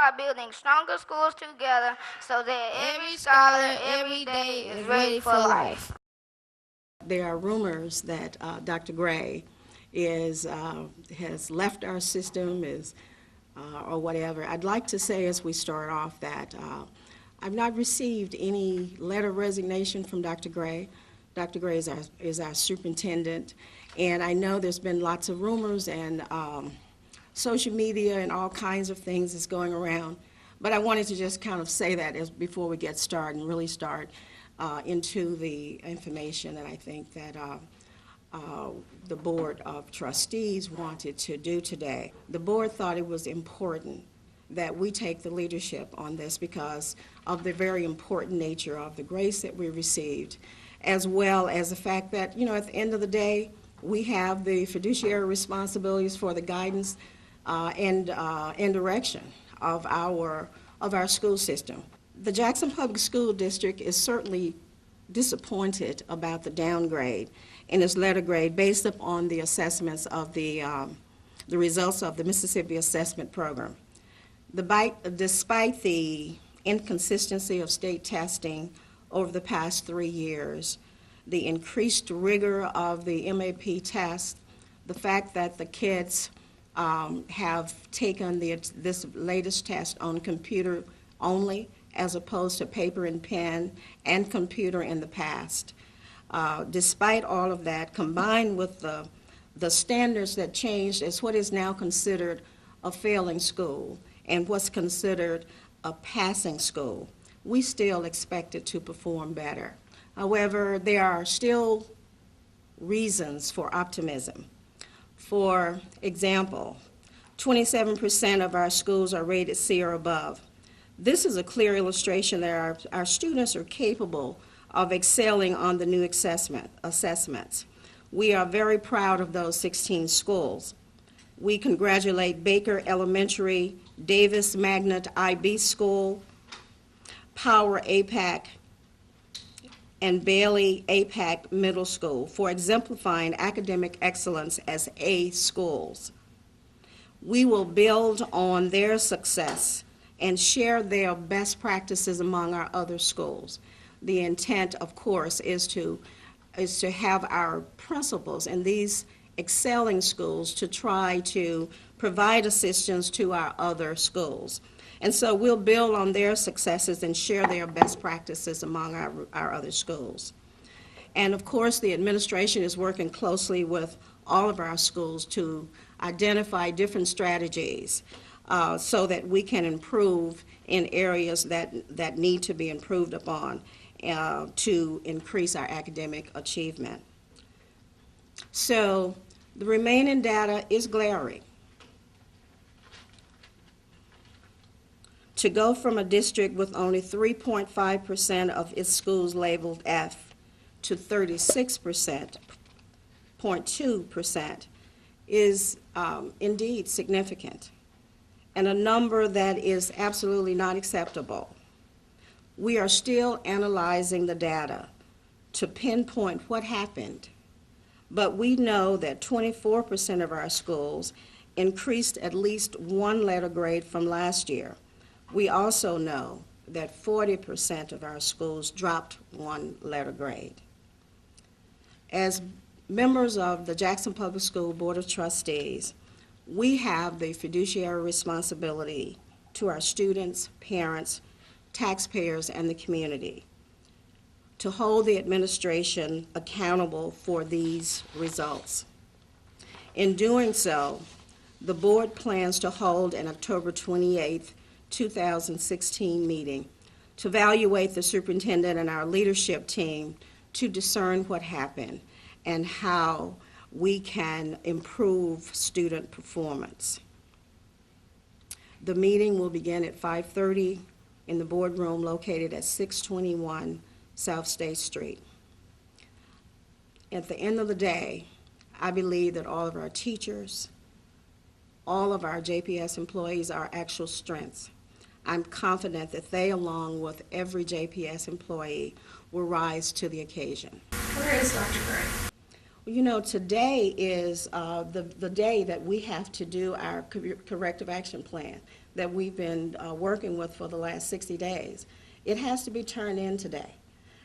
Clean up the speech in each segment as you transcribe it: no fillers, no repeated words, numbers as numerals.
by building stronger schools together so that every scholar every day is ready for life. There are rumors that Dr. Gray has left our system, or whatever. I'd like to say as we start off that I've not received any letter of resignation from Dr. Gray. Dr. Gray is our superintendent, and I know there's been lots of rumors and social media and all kinds of things that's going around. But I wanted to just kind of say that before we get started and really start into the information that I think that the Board of Trustees wanted to do today. The board thought it was important that we take the leadership on this because of the very important nature of the grace that we received, as well as the fact that, at the end of the day, we have the fiduciary responsibilities for the guidance and direction of our school system. The Jackson Public School District is certainly disappointed about the downgrade in its letter grade based upon the assessments of the results of the Mississippi Assessment Program. Despite the inconsistency of state testing over the past 3 years, the increased rigor of the MAP test, the fact that the kids have taken this latest test on computer only as opposed to paper and pen and computer in the past. Despite all of that, combined with the standards that changed as what is now considered a failing school and what's considered a passing school, we still expect it to perform better. However, there are still reasons for optimism. For example, 27% of our schools are rated C or above. This is a clear illustration that our students are capable of excelling on the new assessments. We are very proud of those 16 schools. We congratulate Baker Elementary, Davis Magnet IB School, Power APAC, and Bailey APAC Middle School for exemplifying academic excellence as A schools. We will build on their success and share their best practices among our other schools. The intent, of course, is to have our principals in these excelling schools to try to provide assistance to our other schools. And so we'll build on their successes and share their best practices among our other schools. And of course, the administration is working closely with all of our schools to identify different strategies so that we can improve in areas that need to be improved upon to increase our academic achievement. So the remaining data is glaring. To go from a district with only 3.5% of its schools labeled F to 36.2% is indeed significant, and a number that is absolutely not acceptable. We are still analyzing the data to pinpoint what happened, but we know that 24% of our schools increased at least one letter grade from last year. We also know that 40% of our schools dropped one letter grade. As members of the Jackson Public School Board of Trustees, we have the fiduciary responsibility to our students, parents, taxpayers, and the community to hold the administration accountable for these results. In doing so, the board plans to hold an October 28th, 2016 meeting to evaluate the superintendent and our leadership team to discern what happened and how we can improve student performance. The meeting will begin at 5:30 in the boardroom located at 621 South State Street. At the end of the day, I believe that all of our teachers, all of our JPS employees are actual strengths. I'm confident that they, along with every JPS employee, will rise to the occasion. Where is Dr. Gray? Well, today is the day that we have to do our corrective action plan. that we've been working with for the last 60 days. It has to be turned in today.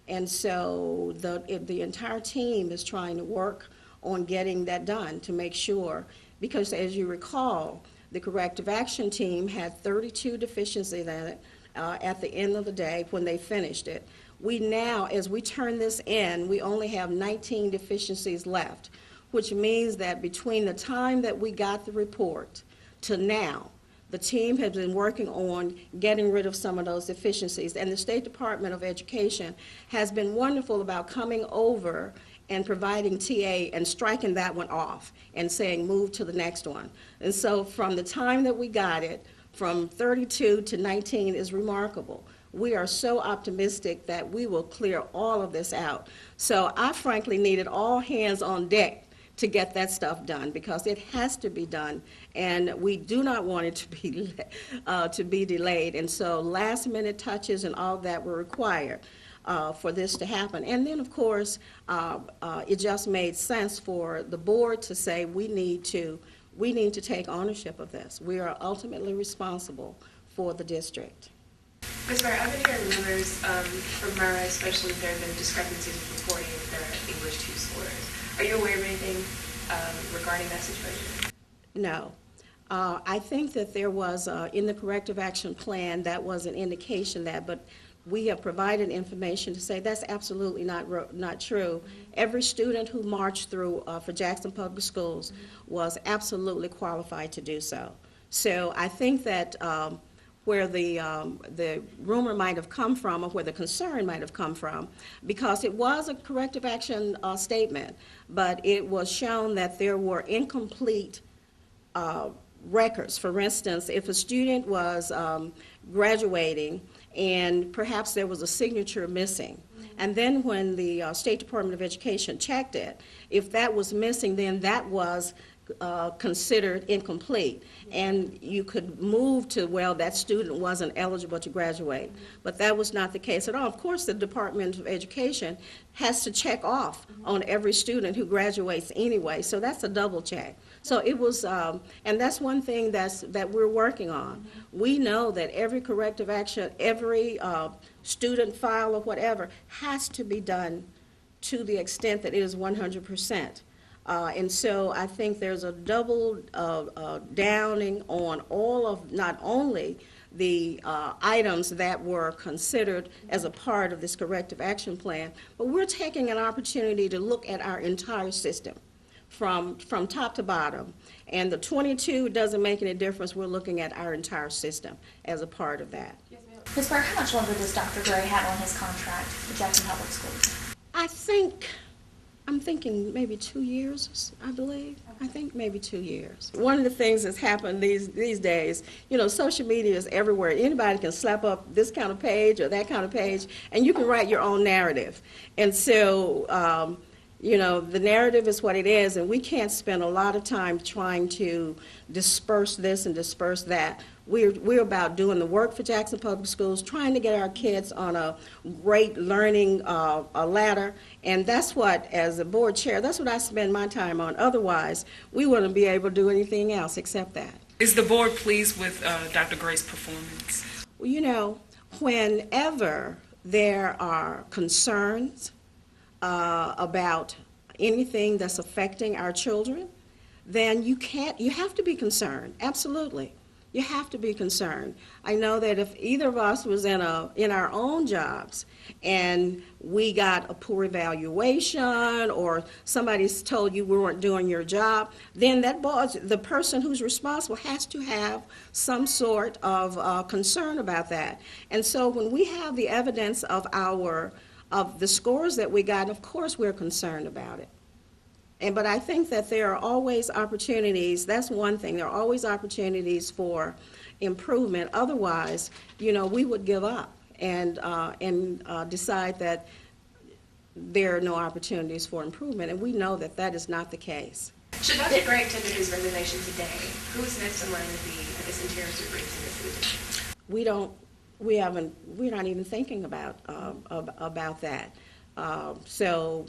And so the entire team is trying to work on getting that done to make sure, because as you recall, the corrective action team had 32 deficiencies in it at the end of the day when they finished it. We now, as we turn this in, we only have 19 deficiencies left, which means that between the time that we got the report to now, the team has been working on getting rid of some of those deficiencies. And the State Department of Education has been wonderful about coming over and providing TA and striking that one off and saying move to the next one. And so from the time that we got it, from 32 to 19 is remarkable. We are so optimistic that we will clear all of this out. So I frankly needed all hands on deck to get that stuff done, because it has to be done, and we do not want it to be delayed. And so last minute touches and all that were required for this to happen. And then, of course, it just made sense for the board to say we need to take ownership of this. We are ultimately responsible for the district. Ms. Burt, I've been hearing rumors from Murrah, especially there have been discrepancies with reporting of their English 2 scores. Are you aware of anything regarding that situation? No. I think that there was, in the corrective action plan, that was an indication that, but we have provided information to say that's absolutely not true. Every student who marched through for Jackson Public Schools was absolutely qualified to do so. So I think that where the rumor might have come from, or where the concern might have come from, because it was a corrective action statement, but it was shown that there were incomplete records. For instance, if a student was graduating and perhaps there was a signature missing, and then when the State Department of Education checked it, if that was missing, then that was considered incomplete, and you could move to, well, that student wasn't eligible to graduate. But that was not the case at all. Of course, the Department of Education has to check off on every student who graduates anyway, so that's a double check. So it was, and that's one thing that we're working on. We know that every corrective action, every student file or whatever has to be done to the extent that it is 100%. And so I think there's a double downing on all of, not only the items that were considered as a part of this corrective action plan, but we're taking an opportunity to look at our entire system from top to bottom. And the 22 doesn't make any difference. We're looking at our entire system as a part of that. Ms. Burt, how much longer does Dr. Gray have on his contract with Jackson Public Schools? I'm thinking maybe 2 years, I believe. I think maybe 2 years. One of the things that's happened these days, you know, social media is everywhere. Anybody can slap up this kind of page or that kind of page, and you can write your own narrative. And so, you know, the narrative is what it is, and we can't spend a lot of time trying to disperse this and disperse that. We're about doing the work for Jackson Public Schools, trying to get our kids on a great learning ladder, and that's what, as a board chair, that's what I spend my time on. Otherwise, we wouldn't be able to do anything else except that. Is the board pleased with Dr. Gray's performance? Well, you know, whenever there are concerns about anything that's affecting our children, then you have to be concerned, absolutely. You have to be concerned. I know that if either of us was in our own jobs and we got a poor evaluation or somebody's told you we weren't doing your job, then that boss, the person who's responsible, has to have some sort of concern about that. And so when we have the evidence of the scores that we got, of course we're concerned about it. But I think that there are always opportunities. That's one thing. There are always opportunities for improvement. Otherwise, you know, we would give up and decide that there are no opportunities for improvement. And we know that that is not the case. Should Dr. Gray tender his resignation today, who is next in line to be, I guess, interim superintendent for the district? We're not even thinking about that. So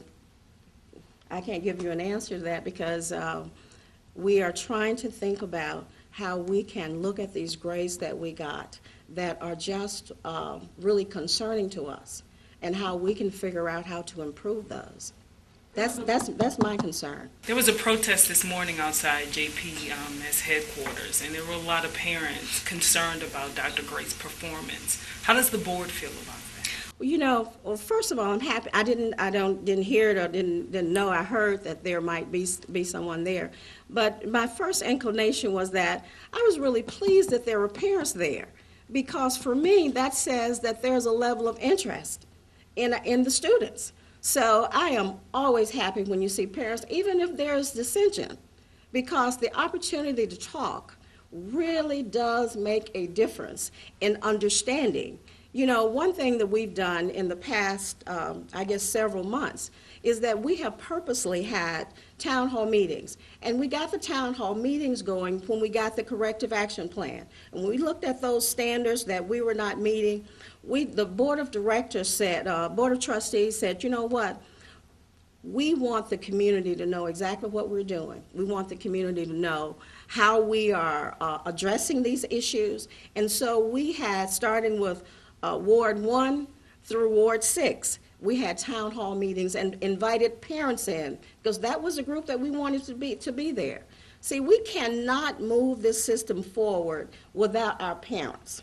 I can't give you an answer to that because we are trying to think about how we can look at these grades that we got that are just really concerning to us, and how we can figure out how to improve those. That's my concern. There was a protest this morning outside JPS headquarters, and there were a lot of parents concerned about Dr. Gray's performance. How does the board feel about that? Well, first of all, I'm happy. I didn't hear it or didn't know. I heard that there might be someone there, but my first inclination was that I was really pleased that there were parents there, because for me that says that there's a level of interest in the students. So I am always happy when you see parents, even if there's dissension, because the opportunity to talk really does make a difference in understanding. One thing that we've done in the past, several months, is that we have purposely had town hall meetings. And we got the town hall meetings going when we got the corrective action plan. And when we looked at those standards that we were not meeting, the board of directors said, board of trustees said, you know what? We want the community to know exactly what we're doing. We want the community to know how we are addressing these issues. And so we had, starting with Ward 1 through Ward 6, we had town hall meetings and invited parents in, because that was a group that we wanted to be there. See, we cannot move this system forward without our parents.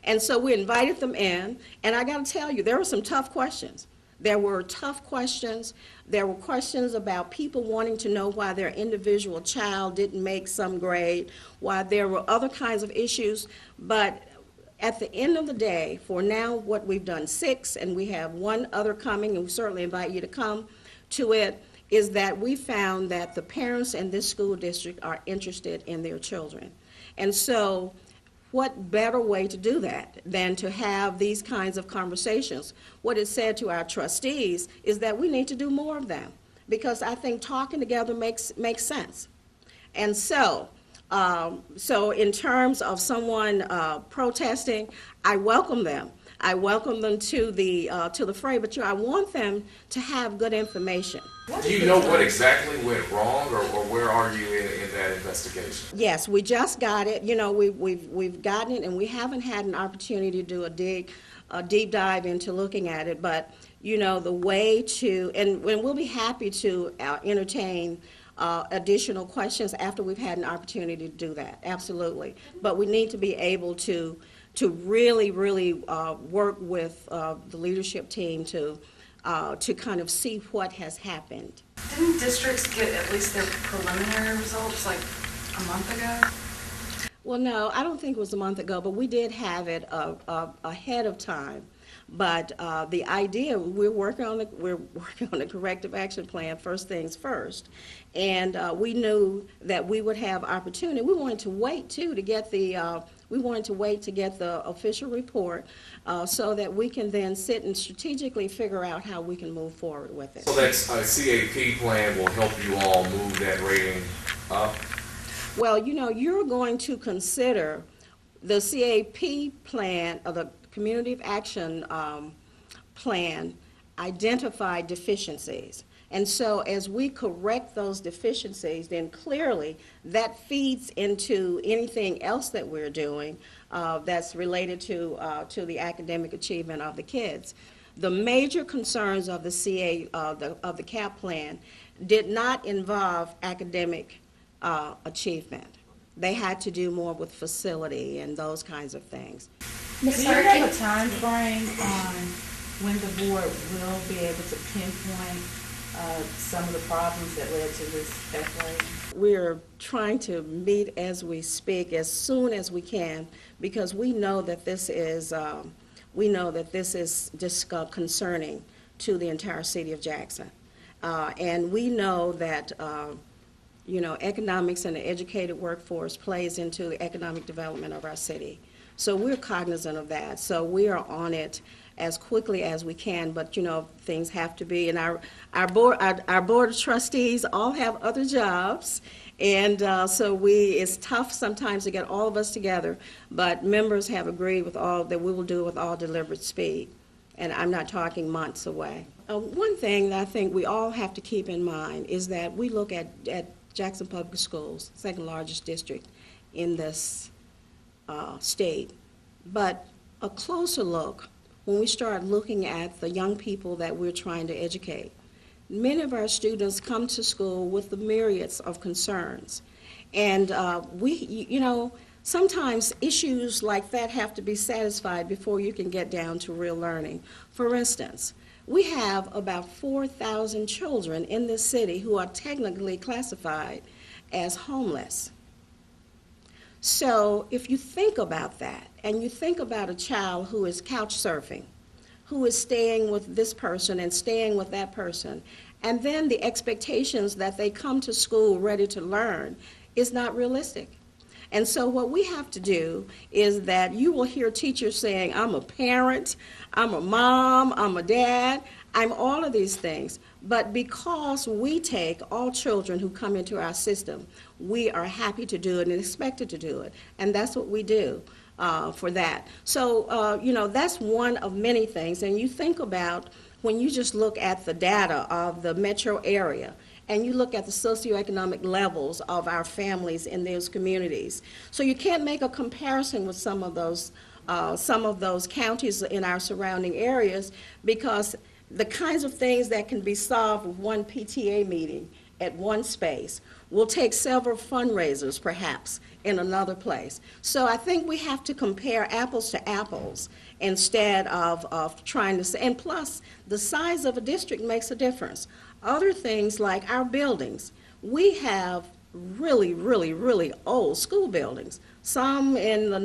And so we invited them in, and I got to tell you, there were some tough questions. There were tough questions. There were questions about people wanting to know why their individual child didn't make some grade, why there were other kinds of issues. But at the end of the day, for now, what we've done 6, and we have 1 other coming, and we certainly invite you to come to it, is that we found that the parents in this school district are interested in their children. And so what better way to do that than to have these kinds of conversations? What is said to our trustees is that we need to do more of them, because I think talking together makes sense. And so in terms of someone protesting, I welcome them. I welcome them to the fray, but I want them to have good information. Do you know what exactly went wrong, or where are you in that investigation? Yes, we just got it. We've gotten it, and we haven't had an opportunity to do a deep dive into looking at it. But the way to, and we'll be happy to entertain additional questions after we've had an opportunity to do that. Absolutely. But we need to be able to really work with the leadership team to kind of see what has happened. Didn't districts get at least their preliminary results like a month ago? Well, no, I don't think it was a month ago, but we did have it ahead of time. But the idea, we're working on a corrective action plan, first things first, and we knew that we would have opportunity. We wanted to wait too to get the official report so that we can then sit and strategically figure out how we can move forward with it. So that CAP plan will help you all move that rating up? Well, you're going to consider the CAP plan, or the Community of Action plan, identify deficiencies. And so as we correct those deficiencies, then clearly that feeds into anything else that we're doing that's related to the academic achievement of the kids. The major concerns of the CAP plan did not involve academic achievement. They had to do more with facility and those kinds of things. Ms. Do you have a time frame on when the board will be able to pinpoint some of the problems that led to this declaration? We're trying to meet as we speak, as soon as we can, because we know that this is just concerning to the entire city of Jackson, and we know that economics and the educated workforce plays into the economic development of our city. So we're cognizant of that. So we are on it as quickly as we can, but things have to be, and our board of trustees all have other jobs, and so it's tough sometimes to get all of us together, but members have agreed with all that we will do it with all deliberate speed, and I'm not talking months away. One thing that I think we all have to keep in mind is that we look at Jackson Public Schools, second largest district in this state. But a closer look, when we start looking at the young people that we're trying to educate, many of our students come to school with the myriads of concerns. And sometimes issues like that have to be satisfied before you can get down to real learning. For instance, we have about 4,000 children in this city who are technically classified as homeless. So if you think about that, and you think about a child who is couch surfing, who is staying with this person and staying with that person, and then the expectations that they come to school ready to learn is not realistic. And so what we have to do is that you will hear teachers saying, I'm a parent, I'm a mom, I'm a dad, I'm all of these things. But because we take all children who come into our system, we are happy to do it and expected to do it. And that's what we do for that. So, that's one of many things. And you think about when you just look at the data of the metro area, and you look at the socioeconomic levels of our families in those communities. So you can't make a comparison with some of those counties in our surrounding areas, because the kinds of things that can be solved with one PTA meeting at one space will take several fundraisers perhaps in another place. So I think we have to compare apples to apples instead of trying to say, and plus the size of a district makes a difference. Other things like our buildings, we have really, really, really old school buildings, some in the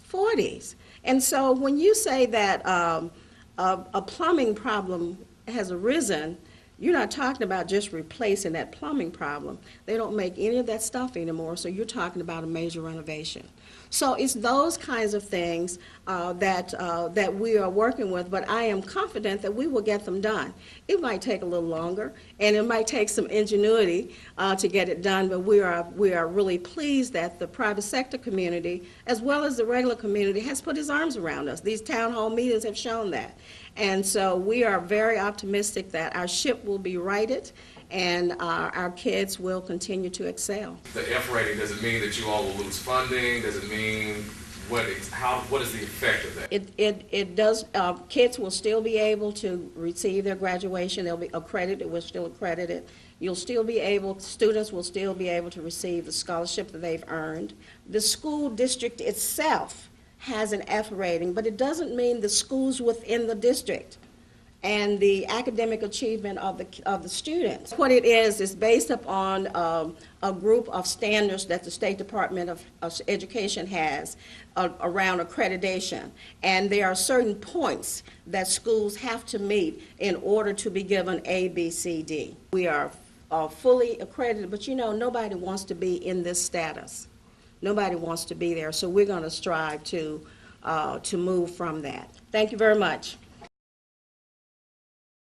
40s. And so when you say that a plumbing problem has arisen, you're not talking about just replacing that plumbing problem. They don't make any of that stuff anymore, so you're talking about a major renovation. So it's those kinds of things that we are working with, but I am confident that we will get them done. It might take a little longer, and it might take some ingenuity to get it done, but we are really pleased that the private sector community, as well as the regular community, has put his arms around us. These town hall meetings have shown that. And so we are very optimistic that our ship will be righted and our kids will continue to excel. The F rating, does it mean that you all will lose funding? Does it mean, what is the effect of that? It does, kids will still be able to receive their graduation. They'll be accredited, we're still accredited. Students will still be able to receive the scholarship that they've earned. The school district itself has an F rating, but it doesn't mean the schools within the district and the academic achievement of the students. What it is based upon a group of standards that the State Department of Education has around accreditation. And there are certain points that schools have to meet in order to be given A, B, C, D. We are fully accredited, but nobody wants to be in this status. Nobody wants to be there, so we're going to strive to move from that. Thank you very much.